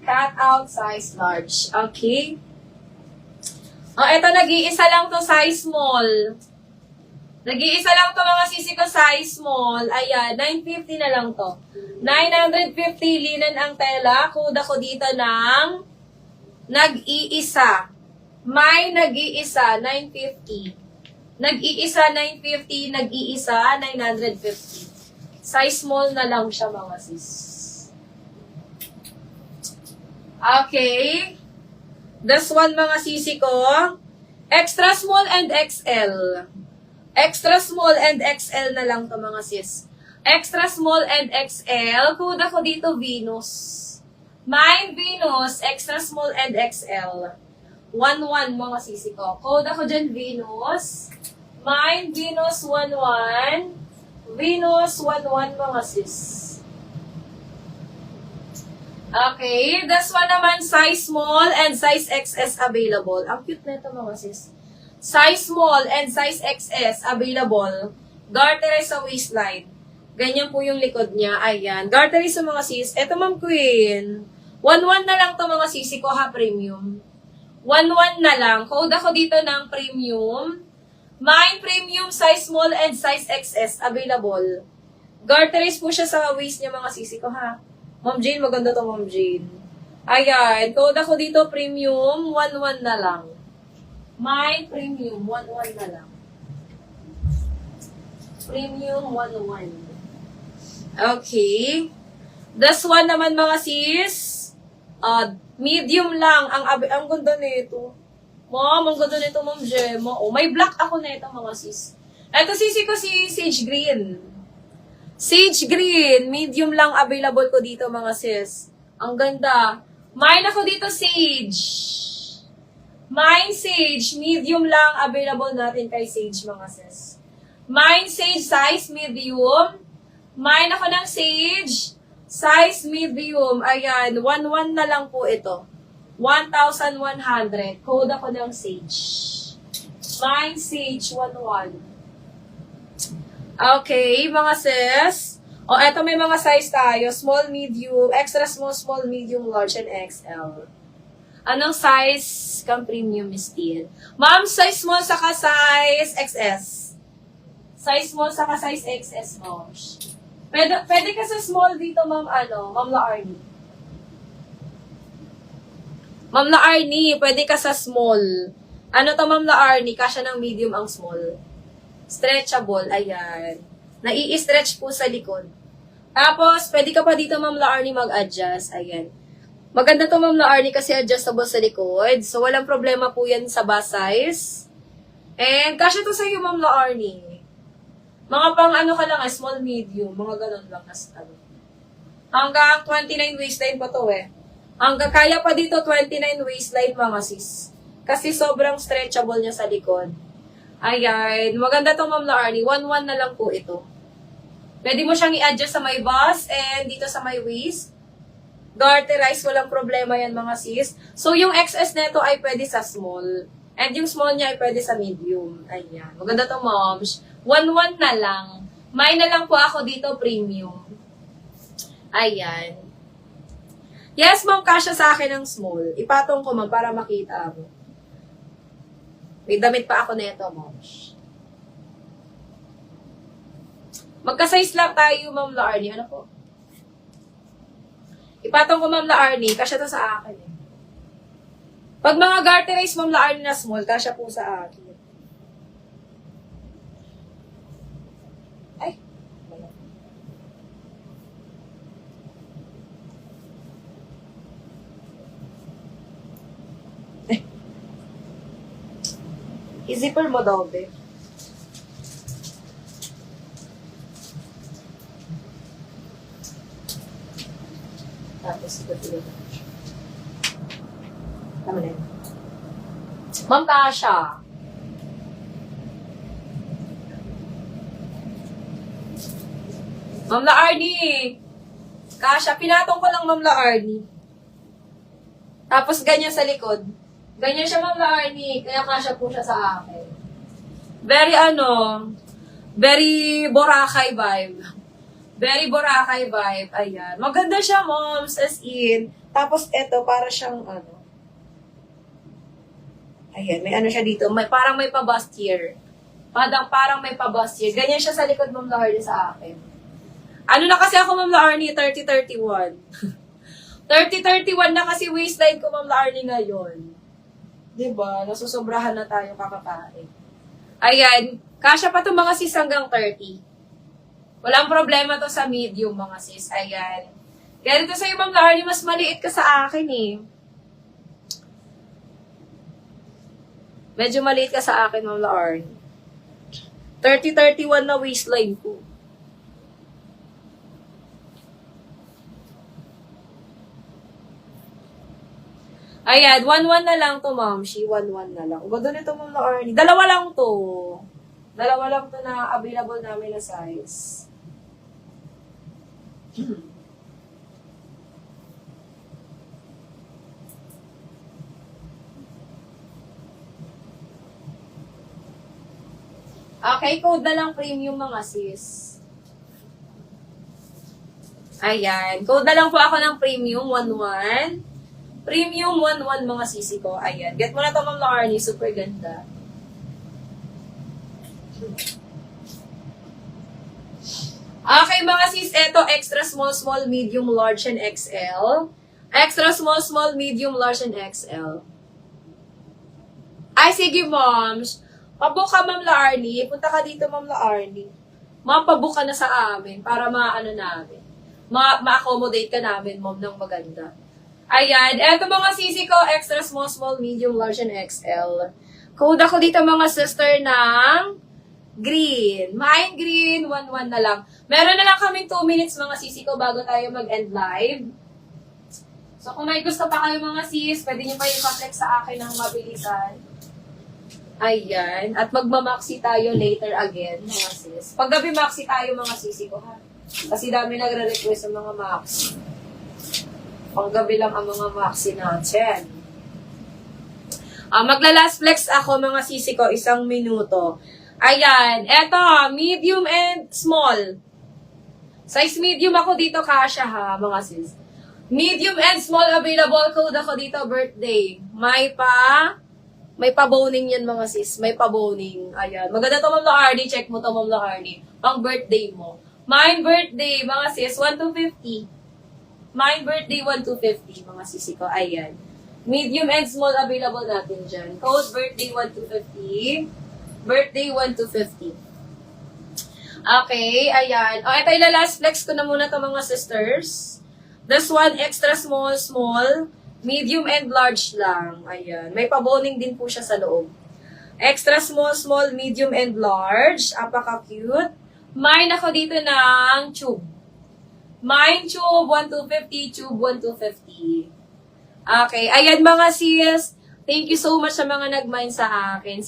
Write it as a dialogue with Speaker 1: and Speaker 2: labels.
Speaker 1: Cut out size large. Okay? Ito, nag-iisa lang to size small. Nag-iisa lang to mga sisi ko size small. Ayan, 950 na lang to. 950 linen ang tela. Kuda ko dito ng nag-iisa. May nag-iisa, 950. Nag-iisa, 950. Nag-iisa, 950. Size small na lang siya mga sis. Okay. This one mga sisi ko. Extra small and XL. Extra small and XL na lang to mga sis. Extra small and XL. Kuda ko dito Venus. Mine Venus. Extra small and XL. 1-1 mga sisi ko. Kuda ko dyan Venus. Mine Venus 1-1. Venus 1-1 mga sis. Okay. This one naman size small and size XS available. Ang cute na ito mga sis. Size small and size XS available. Garterized sa waistline. Ganyan po yung likod niya. Ayan. Garterized sa mga sis. Ito ma'am queen. 1-1 na lang to mga sisi ko ha, premium. 1-1 na lang. Code ako dito ng premium. Mine premium size small and size XS available. Garterized po siya sa waist niya mga sisi ko ha. Ma'am Jane, maganda to Ma'am Jane. Ayan. Code ako dito premium. 1-1 na lang. My premium, 1-1 na lang. Premium, 1-1. Okay. This one naman mga sis, medium lang. Ang ganda nito. Ma'am, ang ganda nito, Ma'am Gemma. Oh, may black ako nito mga sis. Ito sisi ko si Sage Green. Sage Green, medium lang available ko dito mga sis. Ang ganda. Mine ako dito Sage. Mine Sage, medium lang available natin kay Sage mga sis. Mine Sage, size medium. Mine ako ng Sage, size medium. Ayan, 1-1 na lang po ito. 1,100. Code ako ng Sage. Mine Sage, 1-1. Okay, mga sis. O, eto may mga size tayo. Small, medium, extra small, small, medium, large, and XL. Anong size kang premium steel? Ma'am, size small saka size XS. Size small saka size XS, ma'am. Pwede ka sa small dito, ma'am, Ma'am Laarni. Ma'am Laarni, pwede ka sa small. Ano to, Ma'am Laarni? Kasya ng medium ang small. Stretchable, ayan. Nai-stretch po sa likod. Tapos, pwede ka pa dito, Ma'am Laarni, mag-adjust. Ayan. Maganda to, Ma'am Laarni, kasi adjustable sa likod. So, walang problema po yan sa bust size. And, kasya to sa iyo, Ma'am Laarni. Mga pang ka lang, small, medium. Mga ganun lang. Hanggang 29 waistline pa to eh. Hanggang kaya pa dito 29 waistline mga sis. Kasi sobrang stretchable niya sa likod. Ayan. Maganda to, Ma'am Laarni. 1-1 na lang po ito. Pwede mo siyang i-adjust sa may bust and dito sa may waist. Garterize, walang problema yan mga sis. So, yung XS neto ay pwede sa small. And yung small niya ay pwede sa medium. Ayan. Maganda to, moms. 1-1 na lang. May na lang po ako dito, premium. Ayan. Yes, ma'am, kasya sa akin ng small. Ipatong ko, ma'am, para makita mo. May damit pa ako neto, moms. Magka-size lang tayo, Ma'am Laarni. Ano po? Ipatong ko, Ma'am Laarni. Kasya to sa akin eh. Pag mga garterize, Ma'am Laarni na small, kasya po sa akin. Ay. I-zipper mo daw, be. Tapos, ito. Tama na yun. Ma'am Kasha. Ma'am Laarni. Kasha, pinatong ko lang Ma'am Laarni. Tapos, ganyan sa likod. Ganyan siya Ma'am Laarni. Kaya kasha po siya sa akin. Very Very Boracay vibe. Very Boracay vibe. Ayan. Maganda siya, moms, as in. Tapos, eto, para siyang, ano. Ayan, may ano siya dito. Parang may pa-bustier. Parang may pa-bustier. Ganyan siya sa likod, Ma'am Laarni, sa akin. Ano na kasi ako, Ma'am Laarni? 30-31. 30-31 na kasi waistline ko, Ma'am Laarni, ngayon. Diba? Nasusobrahan na tayo kakakain. Ayan. Kasya pa itong mga sis hanggang 30. Walang problema to sa medium, mga sis. Ayan. Kaya dito sa'yo, Ma'am Laarni, mas maliit ka sa akin eh. Medyo maliit ka sa akin, Ma'am Laarni. 30-31 na waistline ko. Ayan, 1-1 na lang to, Ma'am. 1-1 na lang. Ganda nito, Ma'am Laarni. Dalawa lang to. Dalawa lang to na available namin na size. Okay, code na lang premium, mga sis. Ayan, code na lang po ako ng premium 1-1. Premium 1-1, mga sisi ko. Ayan, get mo na to, Ma'am Laarni. Super ganda. Okay, mga sis, eto, extra small, small, medium, large, and XL. Extra small, small, medium, large, and XL. Ay, sige, moms. Pabook ka, Ma'am Laarni. Punta ka dito, Ma'am Laarni. Mapabook ka na sa amin para maano namin. Ma-accommodate ka namin, mom, ng maganda. Ayan. Eto, mga sisi ko, extra small, small, medium, large, and XL. Code ako dito, mga sister, ng green. Mine green, 1-1 na lang. Meron na lang kaming 2 minutes, mga sisi ko, bago tayo mag-end live. So, kung may gusto pa kayo, mga sis, pwede nyo pa i-flex sa akin ng mabilisan. Ayan. At magmamaxi tayo later again, mga sis. Paggabi maxi tayo, mga sisi ko, ha? Kasi dami nagre-request ng mga maxi. Paggabi lang ang mga maxi natin. Magla-last flex ako, mga sisi ko, 1 minuto. Ayan, eto, medium and small. Size medium ako dito, kasha ha, mga sis. Medium and small available, code ako dito, birthday. May pa-boning yan, mga sis. May pa-boning. Ayan, maganda to, Ma'am Laarni. Check mo to, Ma'am Laarni. Pang birthday mo. Mine birthday, mga sis, 1-50. Mine birthday, 1-50, mga sisi ko. Ayan. Medium and small available natin dyan. Code birthday, 1-50. Birthday, 1-50. Okay, ayan. O, ito yung last flex ko na muna to, mga sisters. This one, extra small, small. Medium and large lang. Ayan. May paboning din po siya sa loob. Extra small, small, medium and large. Apaka-cute. Mine ako dito ng tube. Mine tube, 1-50. Tube, 1-50. Okay. Ayan, mga sis. Thank you so much sa mga nag-mine sa akin.